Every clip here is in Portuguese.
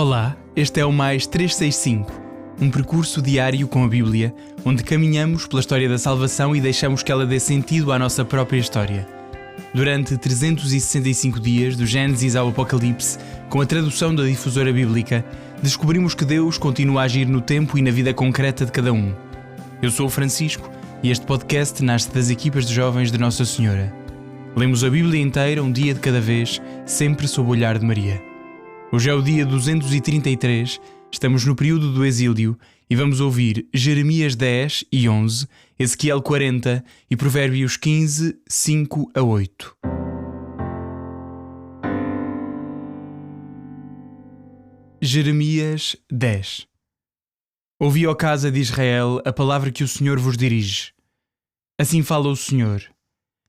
Olá, este é o Mais 365, um percurso diário com a Bíblia, onde caminhamos pela história da salvação e deixamos que ela dê sentido à nossa própria história. Durante 365 dias, do Gênesis ao Apocalipse, com a tradução da Difusora Bíblica, descobrimos que Deus continua a agir no tempo e na vida concreta de cada um. Eu sou o Francisco e este podcast nasce das equipas de jovens de Nossa Senhora. Lemos a Bíblia inteira, um dia de cada vez, sempre sob o olhar de Maria. Hoje é o dia 233, estamos no período do exílio e vamos ouvir Jeremias 10 e 11, Ezequiel 40 e Provérbios 15, 5 a 8. Jeremias 10. Ouvi, ó casa de Israel, a palavra que o Senhor vos dirige. Assim fala o Senhor.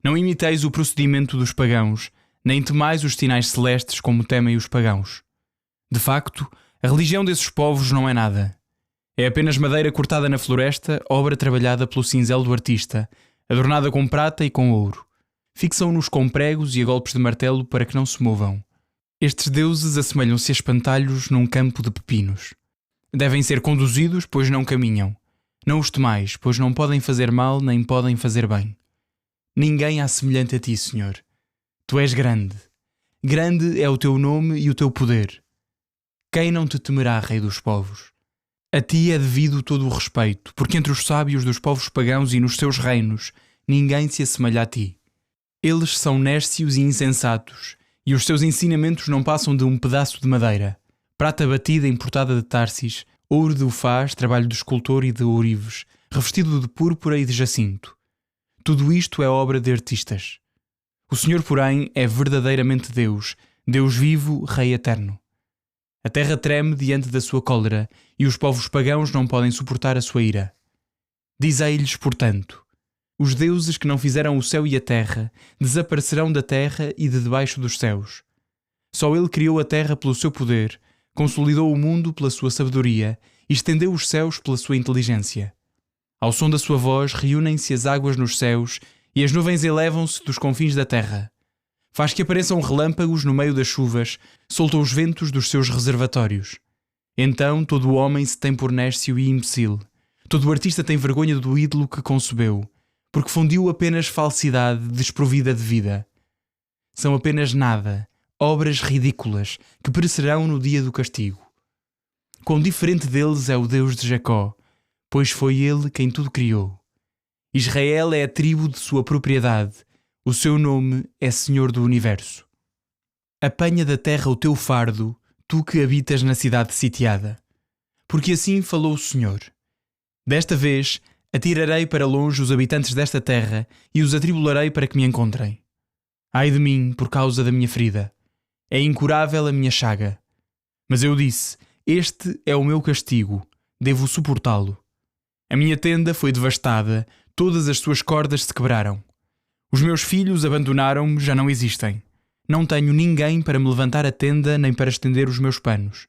Não imiteis o procedimento dos pagãos, nem temais os sinais celestes como temem os pagãos. De facto, a religião desses povos não é nada. É apenas madeira cortada na floresta, obra trabalhada pelo cinzel do artista, adornada com prata e com ouro. Fixam-nos com pregos e a golpes de martelo para que não se movam. Estes deuses assemelham-se a espantalhos num campo de pepinos. Devem ser conduzidos, pois não caminham. Não os temais, pois não podem fazer mal nem podem fazer bem. Ninguém há semelhante a ti, Senhor. Tu és grande. Grande é o teu nome e o teu poder. Quem não te temerá, Rei dos povos? A ti é devido todo o respeito, porque entre os sábios dos povos pagãos e nos seus reinos, ninguém se assemelha a ti. Eles são nércios e insensatos, e os seus ensinamentos não passam de um pedaço de madeira, prata batida importada de Tarsis, ouro de Ufaz, trabalho de escultor e de ourives, revestido de púrpura e de jacinto. Tudo isto é obra de artistas. O Senhor, porém, é verdadeiramente Deus, Deus vivo, Rei eterno. A terra treme diante da sua cólera, e os povos pagãos não podem suportar a sua ira. Dizei-lhes, portanto, os deuses que não fizeram o céu e a terra desaparecerão da terra e de debaixo dos céus. Só ele criou a terra pelo seu poder, consolidou o mundo pela sua sabedoria e estendeu os céus pela sua inteligência. Ao som da sua voz reúnem-se as águas nos céus e as nuvens elevam-se dos confins da terra. Faz que apareçam relâmpagos no meio das chuvas, solta os ventos dos seus reservatórios. Então todo o homem se tem por nércio e imbecil. Todo o artista tem vergonha do ídolo que concebeu, porque fundiu apenas falsidade desprovida de vida. São apenas nada, obras ridículas, que perecerão no dia do castigo. Quão diferente deles é o Deus de Jacó, pois foi ele quem tudo criou. Israel é a tribo de sua propriedade, o seu nome é Senhor do Universo. Apanha da terra o teu fardo, tu que habitas na cidade sitiada. Porque assim falou o Senhor. Desta vez, atirarei para longe os habitantes desta terra e os atribularei para que me encontrem. Ai de mim, por causa da minha ferida. É incurável a minha chaga. Mas eu disse, este é o meu castigo, devo suportá-lo. A minha tenda foi devastada, todas as suas cordas se quebraram. Os meus filhos abandonaram-me, já não existem. Não tenho ninguém para me levantar a tenda nem para estender os meus panos.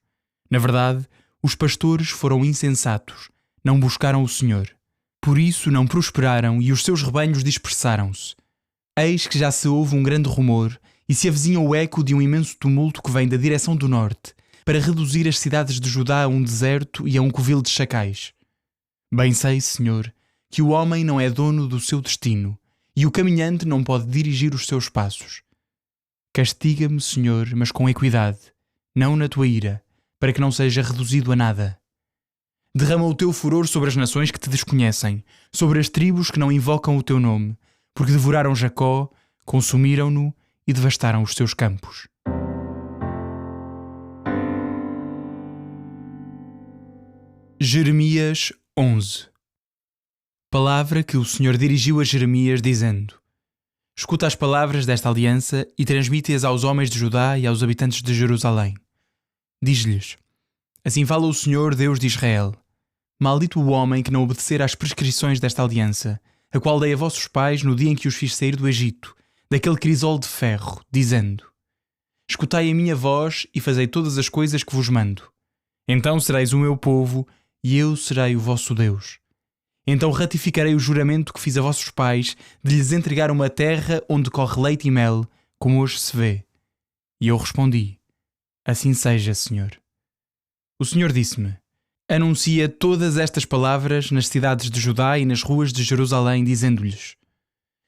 Na verdade, os pastores foram insensatos, não buscaram o Senhor. Por isso não prosperaram e os seus rebanhos dispersaram-se. Eis que já se ouve um grande rumor e se avizinha o eco de um imenso tumulto que vem da direção do norte, para reduzir as cidades de Judá a um deserto e a um covil de chacais. Bem sei, Senhor, que o homem não é dono do seu destino, e o caminhante não pode dirigir os seus passos. Castiga-me, Senhor, mas com equidade, não na tua ira, para que não seja reduzido a nada. Derrama o teu furor sobre as nações que te desconhecem, sobre as tribos que não invocam o teu nome, porque devoraram Jacó, consumiram-no e devastaram os seus campos. Jeremias 11. Palavra que o Senhor dirigiu a Jeremias, dizendo: Escuta as palavras desta aliança e transmite-as aos homens de Judá e aos habitantes de Jerusalém. Diz-lhes: Assim fala o Senhor, Deus de Israel. Maldito o homem que não obedecer às prescrições desta aliança, a qual dei a vossos pais no dia em que os fiz sair do Egito, daquele crisol de ferro, dizendo: Escutai a minha voz e fazei todas as coisas que vos mando. Então sereis o meu povo e eu serei o vosso Deus. Então ratificarei o juramento que fiz a vossos pais de lhes entregar uma terra onde corre leite e mel, como hoje se vê. E eu respondi: Assim seja, Senhor. O Senhor disse-me: anuncia todas estas palavras nas cidades de Judá e nas ruas de Jerusalém, dizendo-lhes: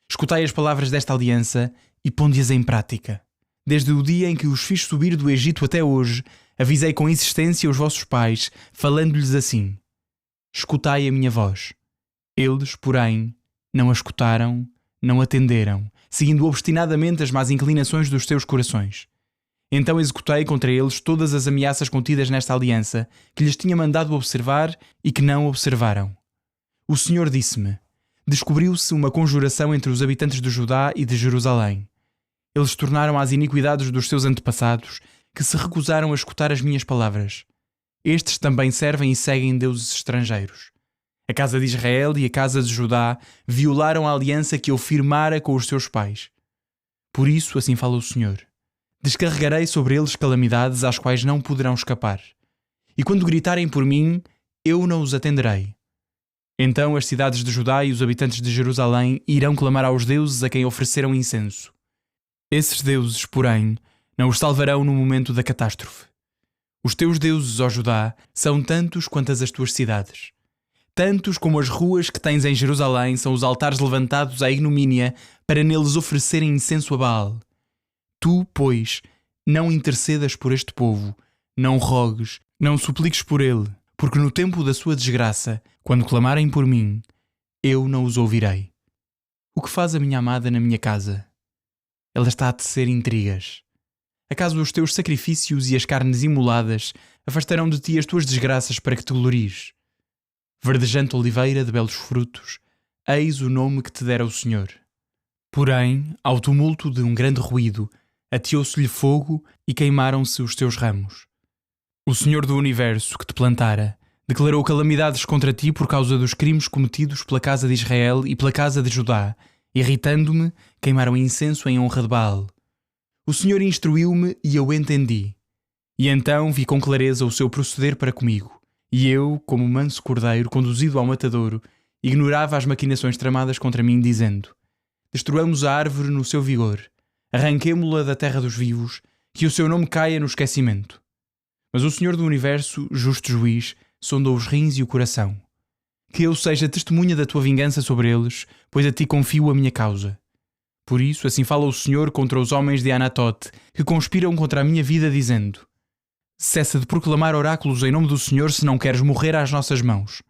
escutai as palavras desta aliança e ponde-as em prática. Desde o dia em que os fiz subir do Egito até hoje, avisei com insistência os vossos pais, falando-lhes assim: escutai a minha voz. Eles, porém, não a escutaram, não atenderam, seguindo obstinadamente as más inclinações dos seus corações. Então executei contra eles todas as ameaças contidas nesta aliança, que lhes tinha mandado observar e que não observaram. O Senhor disse-me: descobriu-se uma conjuração entre os habitantes de Judá e de Jerusalém. Eles tornaram às iniquidades dos seus antepassados, que se recusaram a escutar as minhas palavras. Estes também servem e seguem deuses estrangeiros. A casa de Israel e a casa de Judá violaram a aliança que eu firmara com os seus pais. Por isso, assim fala o Senhor: descarregarei sobre eles calamidades às quais não poderão escapar. E quando gritarem por mim, eu não os atenderei. Então as cidades de Judá e os habitantes de Jerusalém irão clamar aos deuses a quem ofereceram incenso. Esses deuses, porém, não os salvarão no momento da catástrofe. Os teus deuses, ó Judá, são tantos quanto as tuas cidades. Tantos como as ruas que tens em Jerusalém são os altares levantados à ignomínia para neles oferecerem incenso a Baal. Tu, pois, não intercedas por este povo, não rogues, não supliques por ele, porque no tempo da sua desgraça, quando clamarem por mim, eu não os ouvirei. O que faz a minha amada na minha casa? Ela está a tecer intrigas. Acaso os teus sacrifícios e as carnes imoladas afastarão de ti as tuas desgraças para que te glories? Verdejante oliveira de belos frutos, eis o nome que te dera o Senhor. Porém, ao tumulto de um grande ruído, ateou-se-lhe fogo e queimaram-se os teus ramos. O Senhor do Universo, que te plantara, declarou calamidades contra ti por causa dos crimes cometidos pela casa de Israel e pela casa de Judá. Irritando-me, queimaram incenso em honra de Baal. O Senhor instruiu-me e eu entendi. E então vi com clareza o seu proceder para comigo. E eu, como manso cordeiro conduzido ao matadouro, ignorava as maquinações tramadas contra mim, dizendo: destruamos a árvore no seu vigor, arranquemo-la da terra dos vivos, que o seu nome caia no esquecimento. Mas o Senhor do Universo, justo juiz, sondou os rins e o coração. Que eu seja testemunha da tua vingança sobre eles, pois a ti confio a minha causa. Por isso, assim fala o Senhor contra os homens de Anatote, que conspiram contra a minha vida, dizendo: cessa de proclamar oráculos em nome do Senhor se não queres morrer às nossas mãos.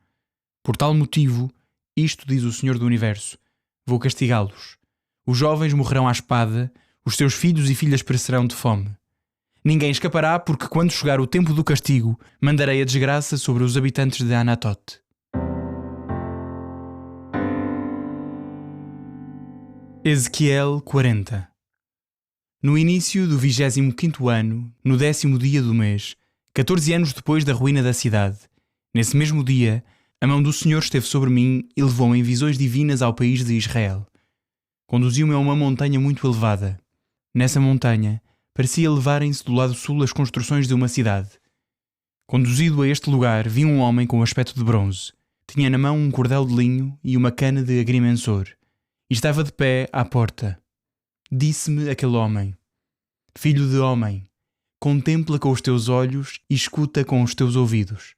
Por tal motivo, isto diz o Senhor do Universo: vou castigá-los. Os jovens morrerão à espada, os seus filhos e filhas perecerão de fome. Ninguém escapará, porque quando chegar o tempo do castigo, mandarei a desgraça sobre os habitantes de Anatote. Ezequiel 40. No início do 25º ano, no 10º dia do mês, 14 anos depois da ruína da cidade, nesse mesmo dia, a mão do Senhor esteve sobre mim e levou-me em visões divinas ao país de Israel. Conduziu-me a uma montanha muito elevada. Nessa montanha, parecia levarem-se do lado sul as construções de uma cidade. Conduzido a este lugar, vi um homem com aspecto de bronze. Tinha na mão um cordel de linho e uma cana de agrimensor. E estava de pé à porta. Disse-me aquele homem: filho de homem, contempla com os teus olhos e escuta com os teus ouvidos.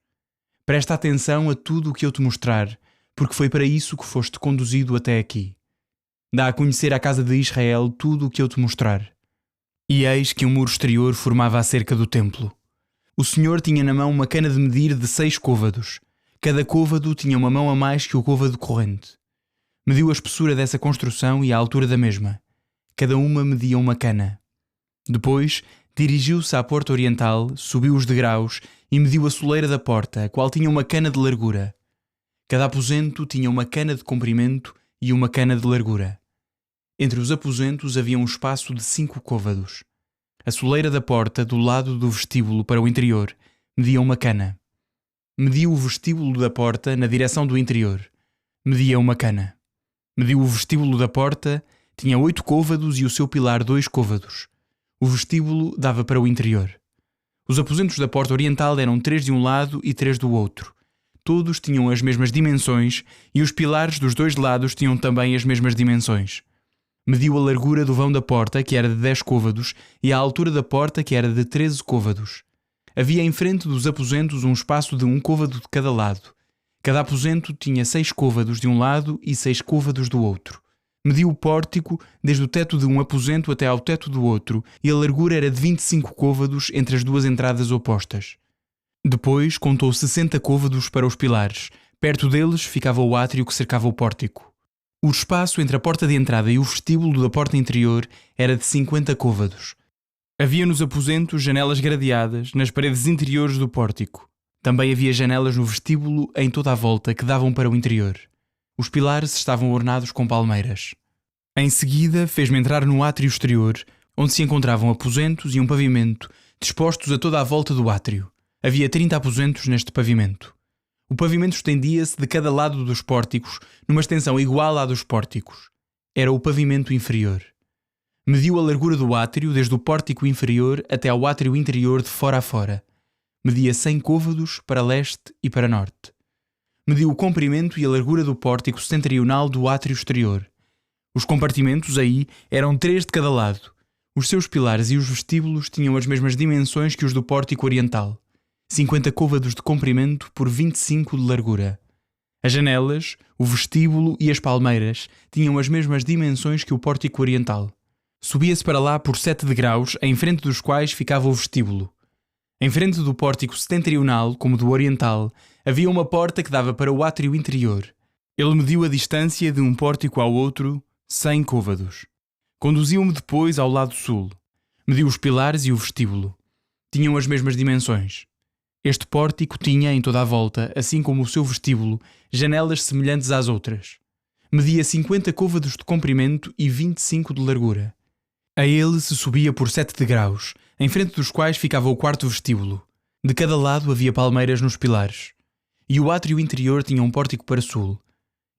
Presta atenção a tudo o que eu te mostrar, porque foi para isso que foste conduzido até aqui. Dá a conhecer à casa de Israel tudo o que eu te mostrar. E eis que um muro exterior formava a cerca do templo. O Senhor tinha na mão uma cana de medir de 6 côvados. Cada côvado tinha uma mão a mais que o côvado corrente. Mediu a espessura dessa construção e a altura da mesma. Cada uma media uma cana. Depois, dirigiu-se à porta oriental, subiu os degraus e mediu a soleira da porta, a qual tinha uma cana de largura. Cada aposento tinha uma cana de comprimento e uma cana de largura. Entre os aposentos havia um espaço de 5 côvados. A soleira da porta, do lado do vestíbulo para o interior, media uma cana. Mediu o vestíbulo da porta na direção do interior. Media uma cana. Mediu o vestíbulo da porta, tinha 8 côvados e o seu pilar 2 côvados. O vestíbulo dava para o interior. Os aposentos da porta oriental eram 3 de um lado e 3 do outro. Todos tinham as mesmas dimensões e os pilares dos 2 lados tinham também as mesmas dimensões. Mediu a largura do vão da porta, que era de 10 côvados, e a altura da porta, que era de 13 côvados. havia em frente dos aposentos um espaço de 1 côvado de cada lado. Cada aposento tinha 6 côvados de um lado e 6 côvados do outro. Mediu o pórtico desde o teto de um aposento até ao teto do outro, e a largura era de 25 côvados entre as duas entradas opostas. Depois contou 60 côvados para os pilares. Perto deles ficava o átrio que cercava o pórtico. O espaço entre a porta de entrada e o vestíbulo da porta interior era de 50 côvados. Havia nos aposentos janelas gradeadas nas paredes interiores do pórtico. Também havia janelas no vestíbulo em toda a volta que davam para o interior. Os pilares estavam ornados com palmeiras. Em seguida, fez-me entrar no átrio exterior, onde se encontravam aposentos e um pavimento dispostos a toda a volta do átrio. Havia 30 aposentos neste pavimento. O pavimento estendia-se de cada lado dos pórticos, numa extensão igual à dos pórticos. Era o pavimento inferior. Mediu a largura do átrio desde o pórtico inferior até ao átrio interior de fora a fora. Media 100 côvados para leste e para norte. Mediu o comprimento e a largura do pórtico setentrional do átrio exterior. Os compartimentos aí eram 3 de cada lado. Os seus pilares e os vestíbulos tinham as mesmas dimensões que os do pórtico oriental. 50 côvados de comprimento por 25 de largura. As janelas, o vestíbulo e as palmeiras tinham as mesmas dimensões que o pórtico oriental. Subia-se para lá por 7 degraus, em frente dos quais ficava o vestíbulo. Em frente do pórtico setentrional, como do oriental, havia uma porta que dava para o átrio interior. Ele mediu a distância de um pórtico ao outro, 100 côvados. Conduziu-me depois ao lado sul. Mediu os pilares e o vestíbulo. Tinham as mesmas dimensões. Este pórtico tinha, em toda a volta, assim como o seu vestíbulo, janelas semelhantes às outras. Media 50 côvados de comprimento e 25 de largura. A ele se subia por 7 degraus, em frente dos quais ficava o quarto vestíbulo. De cada lado havia palmeiras nos pilares. E o átrio interior tinha um pórtico para sul.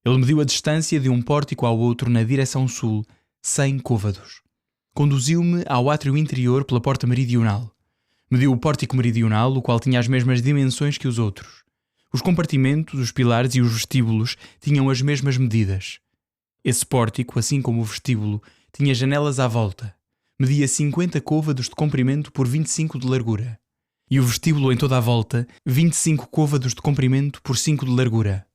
Ele mediu a distância de um pórtico ao outro na direção sul, 100 côvados. Conduziu-me ao átrio interior pela porta meridional. Mediu o pórtico meridional, o qual tinha as mesmas dimensões que os outros. Os compartimentos, os pilares e os vestíbulos tinham as mesmas medidas. Esse pórtico, assim como o vestíbulo, tinha janelas à volta. Media 50 côvados de comprimento por 25 de largura. E o vestíbulo em toda a volta, 25 côvados de comprimento por 5 de largura.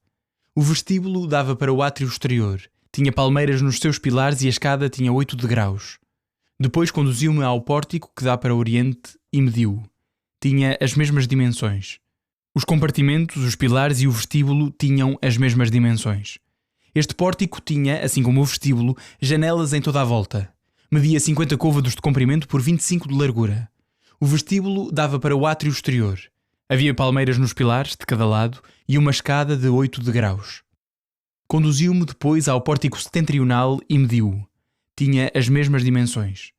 O vestíbulo dava para o átrio exterior. Tinha palmeiras nos seus pilares e a escada tinha 8 degraus. Depois conduziu-me ao pórtico que dá para o oriente e mediu-o. Tinha as mesmas dimensões. Os compartimentos, os pilares e o vestíbulo tinham as mesmas dimensões. Este pórtico tinha, assim como o vestíbulo, janelas em toda a volta. Media 50 côvados de comprimento por 25 de largura. O vestíbulo dava para o átrio exterior. Havia palmeiras nos pilares, de cada lado, e uma escada de 8 degraus. Conduziu-me depois ao pórtico setentrional e mediu-o. Tinha as mesmas dimensões.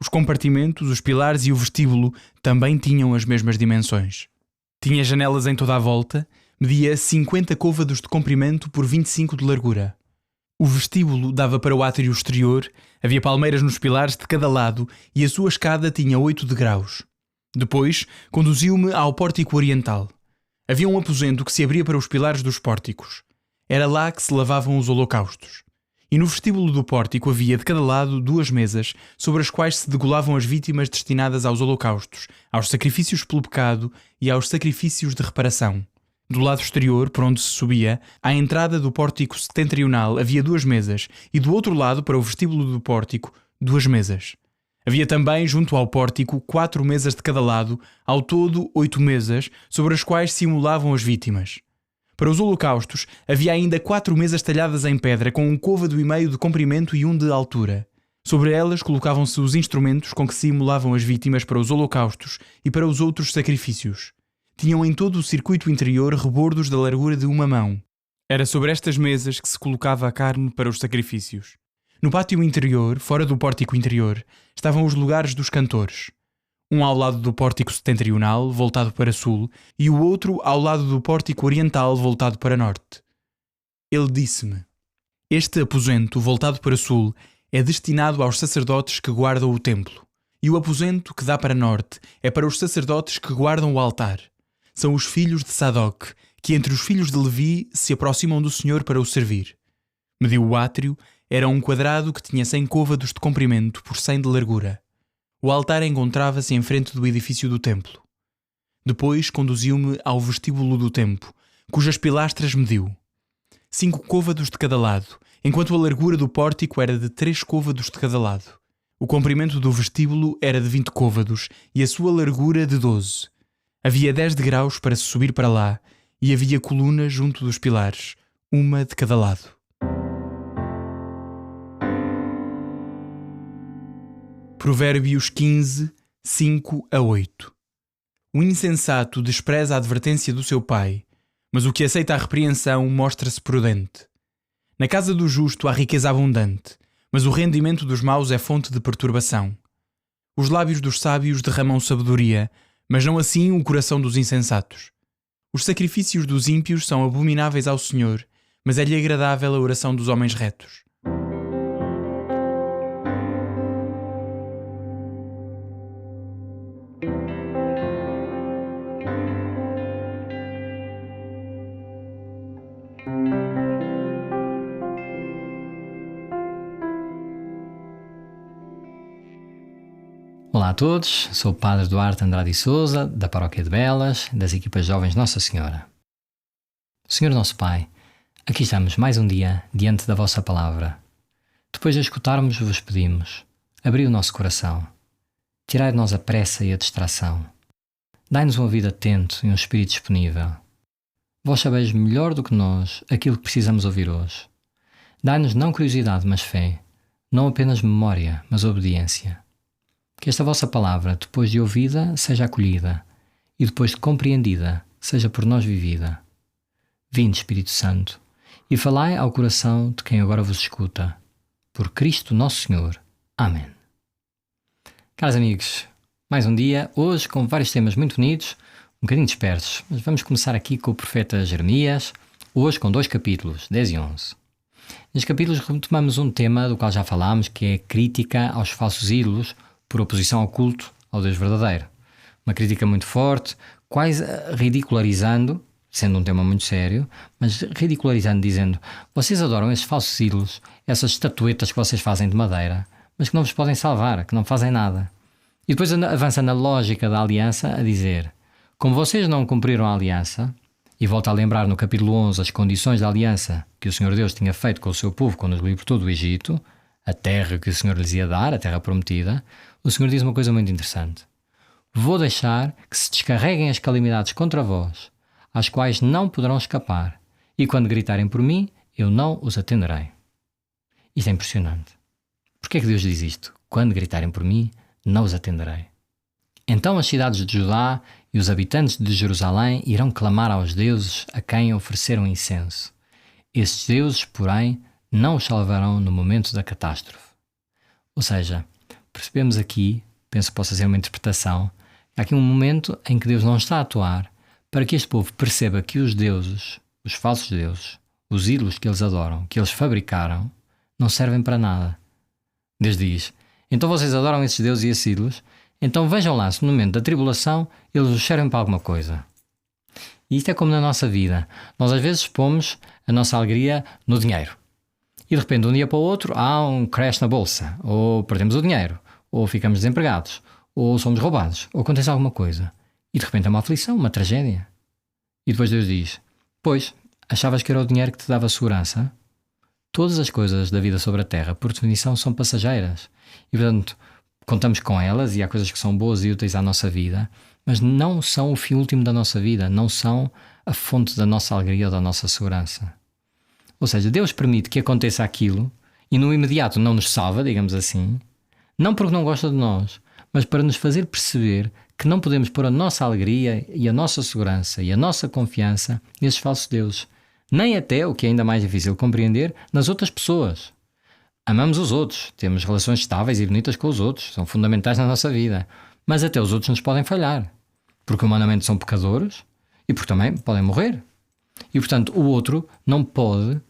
Os compartimentos, os pilares e o vestíbulo também tinham as mesmas dimensões. Tinha janelas em toda a volta, media 50 côvados de comprimento por 25 de largura. O vestíbulo dava para o átrio exterior, havia palmeiras nos pilares de cada lado e a sua escada tinha 8 degraus. Depois, conduziu-me ao pórtico oriental. Havia um aposento que se abria para os pilares dos pórticos. Era lá que se lavavam os holocaustos. E no vestíbulo do pórtico havia de cada lado 2 mesas, sobre as quais se degolavam as vítimas destinadas aos holocaustos, aos sacrifícios pelo pecado e aos sacrifícios de reparação. Do lado exterior, por onde se subia, à entrada do pórtico setentrional havia 2 mesas, e do outro lado, para o vestíbulo do pórtico, 2 mesas. Havia também, junto ao pórtico, 4 mesas de cada lado, ao todo 8 mesas, sobre as quais se imolavam as vítimas. Para os holocaustos, havia ainda 4 mesas talhadas em pedra, com 1 côvado e meio de comprimento e 1 de altura. Sobre elas colocavam-se os instrumentos com que se imolavam as vítimas para os holocaustos e para os outros sacrifícios. Tinham em todo o circuito interior rebordos da largura de 1 mão. Era sobre estas mesas que se colocava a carne para os sacrifícios. No pátio interior, fora do pórtico interior, estavam os lugares dos cantores. Um ao lado do pórtico setentrional, voltado para sul, e o outro ao lado do pórtico oriental, voltado para norte. Ele disse-me: este aposento, voltado para sul, é destinado aos sacerdotes que guardam o templo, e o aposento que dá para norte é para os sacerdotes que guardam o altar. São os filhos de Sadoc, que entre os filhos de Levi se aproximam do Senhor para o servir. Mediu o átrio, era um quadrado que tinha 100 côvados de comprimento por 100 de largura. O altar encontrava-se em frente do edifício do templo. Depois conduziu-me ao vestíbulo do templo, cujas pilastras mediu 5 côvados de cada lado, enquanto a largura do pórtico era de 3 côvados de cada lado. O comprimento do vestíbulo era de 20 côvados e a sua largura de 12. Havia 10 degraus para se subir para lá e havia colunas junto dos pilares, uma de cada lado. Provérbios 15, 5-8. O insensato despreza a advertência do seu pai, mas o que aceita a repreensão mostra-se prudente. Na casa do justo há riqueza abundante, mas o rendimento dos maus é fonte de perturbação. Os lábios dos sábios derramam sabedoria, mas não assim o coração dos insensatos. Os sacrifícios dos ímpios são abomináveis ao Senhor, mas é-lhe agradável a oração dos homens retos. Olá a todos, sou o Padre Duarte Andrade e Sousa, da Paróquia de Belas, das equipas jovens Nossa Senhora. Senhor nosso Pai, aqui estamos mais um dia diante da vossa palavra. Depois de escutarmos, vos pedimos, abri o nosso coração, tirai de nós a pressa e a distração. Dai-nos um ouvido atento e um espírito disponível. Vós sabeis melhor do que nós aquilo que precisamos ouvir hoje. Dai-nos não curiosidade, mas fé, não apenas memória, mas obediência. Que esta vossa palavra, depois de ouvida, seja acolhida e depois de compreendida, seja por nós vivida. Vinde, Espírito Santo, e falai ao coração de quem agora vos escuta. Por Cristo nosso Senhor. Amém. Caros amigos, mais um dia, hoje com vários temas muito bonitos, um bocadinho dispersos, mas vamos começar aqui com o profeta Jeremias, hoje com 2 capítulos, 10 e 11. Nestes capítulos retomamos um tema do qual já falámos, que é a crítica aos falsos ídolos, por oposição ao culto ao Deus verdadeiro. Uma crítica muito forte, quase ridicularizando, sendo um tema muito sério, mas ridicularizando, dizendo: vocês adoram esses falsos ídolos, essas estatuetas que vocês fazem de madeira, mas que não vos podem salvar, que não fazem nada. E depois avança na lógica da aliança a dizer: como vocês não cumpriram a aliança, e volta a lembrar no capítulo 11 as condições da aliança que o Senhor Deus tinha feito com o seu povo quando os libertou do Egito, a terra que o Senhor lhes ia dar, a terra prometida, o Senhor diz uma coisa muito interessante: vou deixar que se descarreguem as calamidades contra vós, às quais não poderão escapar, e quando gritarem por mim, eu não os atenderei. Isto é impressionante. Porquê é que Deus diz isto? Quando gritarem por mim, não os atenderei. Então as cidades de Judá e os habitantes de Jerusalém irão clamar aos deuses a quem ofereceram incenso. Esses deuses, porém, não os salvarão no momento da catástrofe. Ou seja, percebemos aqui, penso que possa ser uma interpretação, há aqui um momento em que Deus não está a atuar para que este povo perceba que os deuses, os falsos deuses, os ídolos que eles adoram, que eles fabricaram, não servem para nada. Deus diz: então vocês adoram esses deuses e esses ídolos, então vejam lá se no momento da tribulação eles os servem para alguma coisa. E isto é como na nossa vida. Nós às vezes pomos a nossa alegria no dinheiro. E de repente, de um dia para o outro, há um crash na bolsa, ou perdemos o dinheiro, ou ficamos desempregados, ou somos roubados, ou acontece alguma coisa. E de repente é uma aflição, uma tragédia. E depois Deus diz: pois, achavas que era o dinheiro que te dava segurança? Todas as coisas da vida sobre a terra, por definição, são passageiras. E portanto, contamos com elas, e há coisas que são boas e úteis à nossa vida, mas não são o fim último da nossa vida, não são a fonte da nossa alegria ou da nossa segurança. Ou seja, Deus permite que aconteça aquilo e no imediato não nos salva, digamos assim, não porque não gosta de nós, mas para nos fazer perceber que não podemos pôr a nossa alegria e a nossa segurança e a nossa confiança nesses falsos deuses, nem até, o que é ainda mais difícil de compreender, nas outras pessoas. Amamos os outros, temos relações estáveis e bonitas com os outros, são fundamentais na nossa vida, mas até os outros nos podem falhar, porque humanamente são pecadores e porque também podem morrer. E portanto o outro não pode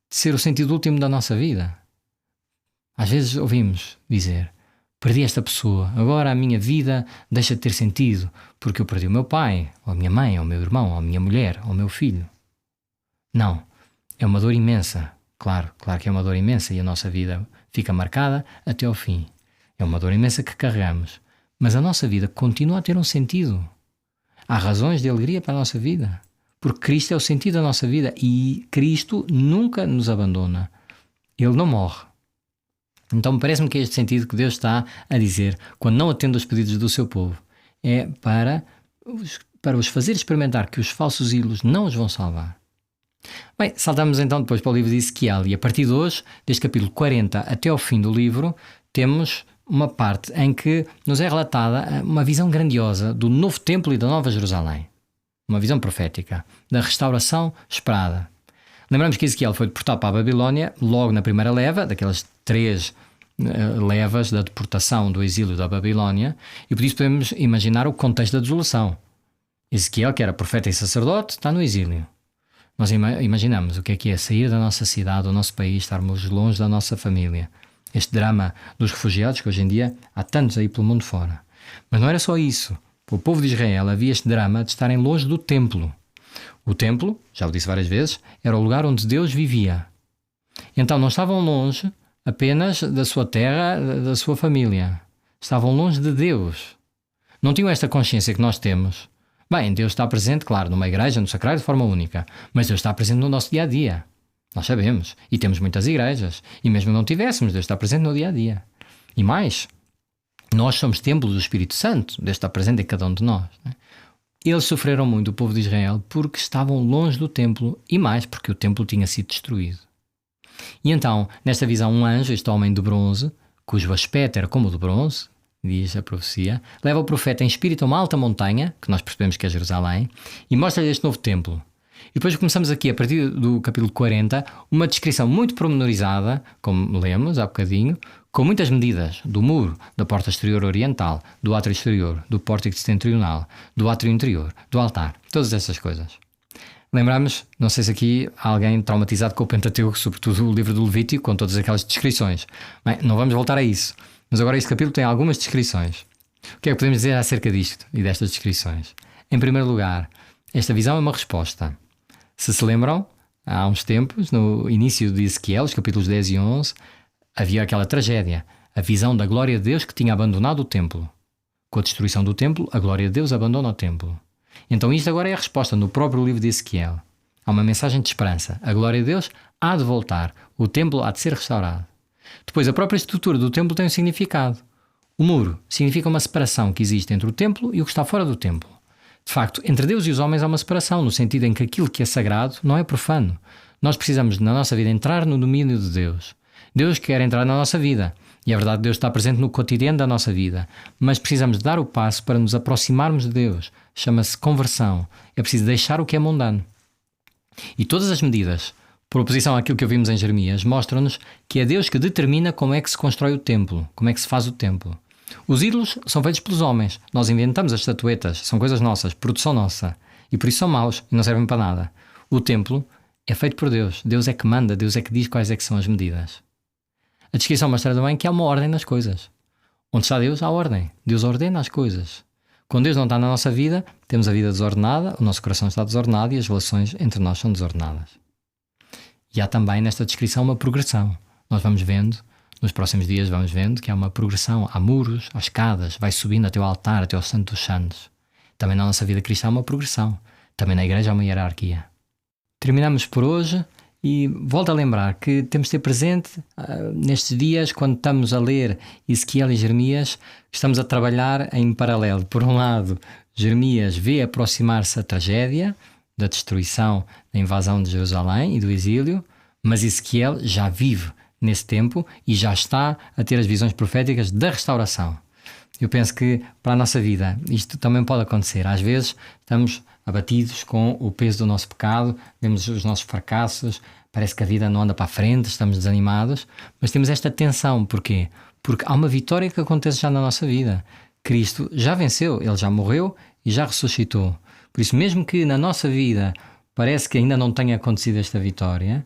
ser o sentido último da nossa vida. Às vezes ouvimos dizer: perdi esta pessoa, agora a minha vida deixa de ter sentido, porque eu perdi o meu pai, ou a minha mãe, ou o meu irmão, ou a minha mulher, ou o meu filho. Não, é uma dor imensa, claro que é uma dor imensa e a nossa vida fica marcada até ao fim. É uma dor imensa que carregamos, mas a nossa vida continua a ter um sentido. Há razões de alegria para a nossa vida, porque Cristo é o sentido da nossa vida e Cristo nunca nos abandona. Ele não morre. Então parece-me que é este sentido que Deus está a dizer quando não atende aos pedidos do seu povo. É para os fazer experimentar que os falsos ídolos não os vão salvar. Bem, saltamos então depois para o livro de Ezequiel e a partir de hoje, desde capítulo 40 até ao fim do livro, temos uma parte em que nos é relatada uma visão grandiosa do novo templo e da nova Jerusalém. Uma visão profética, da restauração esperada. Lembramos que Ezequiel foi deportado para a Babilónia logo na primeira leva, daquelas 3 levas da deportação do exílio da Babilónia, e por isso podemos imaginar o contexto da desolação. Ezequiel, que era profeta e sacerdote, está no exílio. Nós imaginamos o que é sair da nossa cidade, do nosso país, estarmos longe da nossa família. Este drama dos refugiados, que hoje em dia há tantos aí pelo mundo fora. Mas não era só isso. Para o povo de Israel havia este drama de estarem longe do templo. O templo, já o disse várias vezes, era o lugar onde Deus vivia. Então não estavam longe apenas da sua terra, da sua família. Estavam longe de Deus. Não tinham esta consciência que nós temos. Bem, Deus está presente, claro, numa igreja, no sacrário, de forma única. Mas Deus está presente no nosso dia-a-dia. Nós sabemos. E temos muitas igrejas. E mesmo não tivéssemos, Deus está presente no dia-a-dia. E mais, nós somos templos do Espírito Santo. Deus está presente em cada um de nós. Eles sofreram muito, o povo de Israel, porque estavam longe do templo. E mais, porque o templo tinha sido destruído. E então, nesta visão, um anjo, este homem de bronze, cujo aspecto era como o de bronze, diz a profecia, leva o profeta em espírito a uma alta montanha, que nós percebemos que é Jerusalém, e mostra-lhe este novo templo. E depois começamos aqui, a partir do capítulo 40, uma descrição muito pormenorizada, como lemos há bocadinho, com muitas medidas do muro, da porta exterior oriental, do átrio exterior, do pórtico setentrional, do átrio interior, do altar, todas essas coisas. Lembramos, não sei se aqui há alguém traumatizado com o Pentateuco, sobretudo o livro do Levítico, com todas aquelas descrições. Bem, não vamos voltar a isso. Mas agora este capítulo tem algumas descrições. O que é que podemos dizer acerca disto e destas descrições? Em primeiro lugar, esta visão é uma resposta. Se lembram, há uns tempos, no início de Ezequiel, os capítulos 10 e 11, havia aquela tragédia, a visão da glória de Deus que tinha abandonado o templo. Com a destruição do templo, a glória de Deus abandona o templo. Então isto agora é a resposta no próprio livro de Ezequiel. Há uma mensagem de esperança. A glória de Deus há de voltar. O templo há de ser restaurado. Depois, a própria estrutura do templo tem um significado. O muro significa uma separação que existe entre o templo e o que está fora do templo. De facto, entre Deus e os homens há uma separação, no sentido em que aquilo que é sagrado não é profano. Nós precisamos, na nossa vida, entrar no domínio de Deus. Deus quer entrar na nossa vida. E é verdade, Deus está presente no cotidiano da nossa vida. Mas precisamos dar o passo para nos aproximarmos de Deus. Chama-se conversão. É preciso deixar o que é mundano. E todas as medidas, por oposição àquilo que ouvimos em Jeremias, mostram-nos que é Deus que determina como é que se constrói o templo, como é que se faz o templo. Os ídolos são feitos pelos homens. Nós inventamos as estatuetas, são coisas nossas, produção nossa. E por isso são maus e não servem para nada. O templo é feito por Deus. Deus é que manda, Deus é que diz quais é que são as medidas. A descrição mostra também que há uma ordem nas coisas. Onde está Deus, há ordem. Deus ordena as coisas. Quando Deus não está na nossa vida, temos a vida desordenada, o nosso coração está desordenado e as relações entre nós são desordenadas. E há também nesta descrição uma progressão. Nós vamos vendo, nos próximos dias vamos vendo que há uma progressão. Há muros, há escadas, vai subindo até o altar, até o Santo dos Santos. Também na nossa vida cristã há uma progressão. Também na igreja há uma hierarquia. Terminamos por hoje e volto a lembrar que temos de ter presente nestes dias, quando estamos a ler Ezequiel e Jeremias, estamos a trabalhar em paralelo. Por um lado, Jeremias vê aproximar-se a tragédia da destruição, da invasão de Jerusalém e do exílio, mas Ezequiel já vive nesse tempo e já está a ter as visões proféticas da restauração. Eu penso que para a nossa vida isto também pode acontecer. Às vezes estamos abatidos com o peso do nosso pecado, vemos os nossos fracassos, parece que a vida não anda para a frente, estamos desanimados, mas temos esta tensão. Porquê? Porque há uma vitória que acontece já na nossa vida. Cristo já venceu, Ele já morreu e já ressuscitou. Por isso, mesmo que na nossa vida parece que ainda não tenha acontecido esta vitória,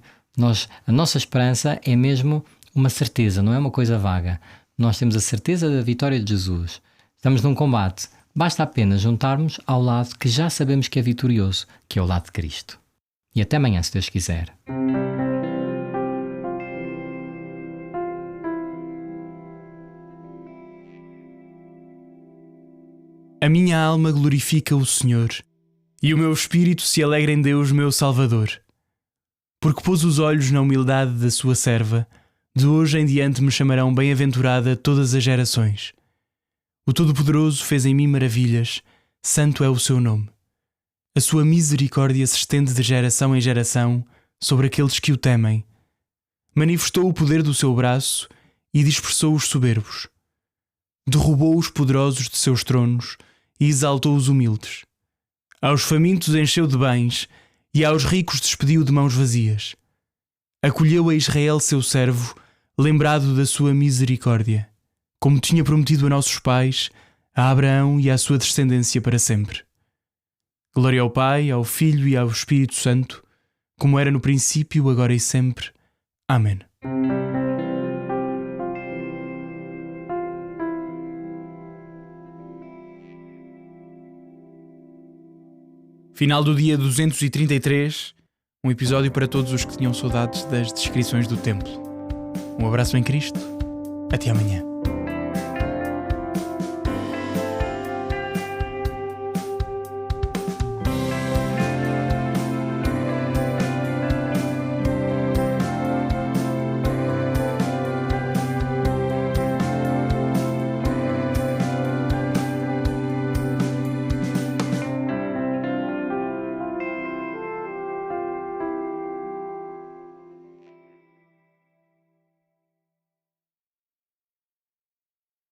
a nossa esperança é mesmo uma certeza, não é uma coisa vaga. Nós temos a certeza da vitória de Jesus. Estamos num combate. Basta apenas juntarmos ao lado que já sabemos que é vitorioso, que é o lado de Cristo. E até amanhã, se Deus quiser. A minha alma glorifica o Senhor, e o meu espírito se alegra em Deus, meu Salvador. Porque pôs os olhos na humildade da sua serva, de hoje em diante me chamarão bem-aventurada todas as gerações. O Todo-Poderoso fez em mim maravilhas, santo é o seu nome. A sua misericórdia se estende de geração em geração sobre aqueles que o temem. Manifestou o poder do seu braço e dispersou os soberbos. Derrubou os poderosos de seus tronos e exaltou os humildes. Aos famintos encheu de bens e aos ricos despediu de mãos vazias. Acolheu a Israel seu servo, lembrado da sua misericórdia, como tinha prometido a nossos pais, a Abraão e à sua descendência para sempre. Glória ao Pai, ao Filho e ao Espírito Santo, como era no princípio, agora e sempre. Amém. Final do dia 233, um episódio para todos os que tinham saudades das descrições do templo. Um abraço em Cristo, até amanhã.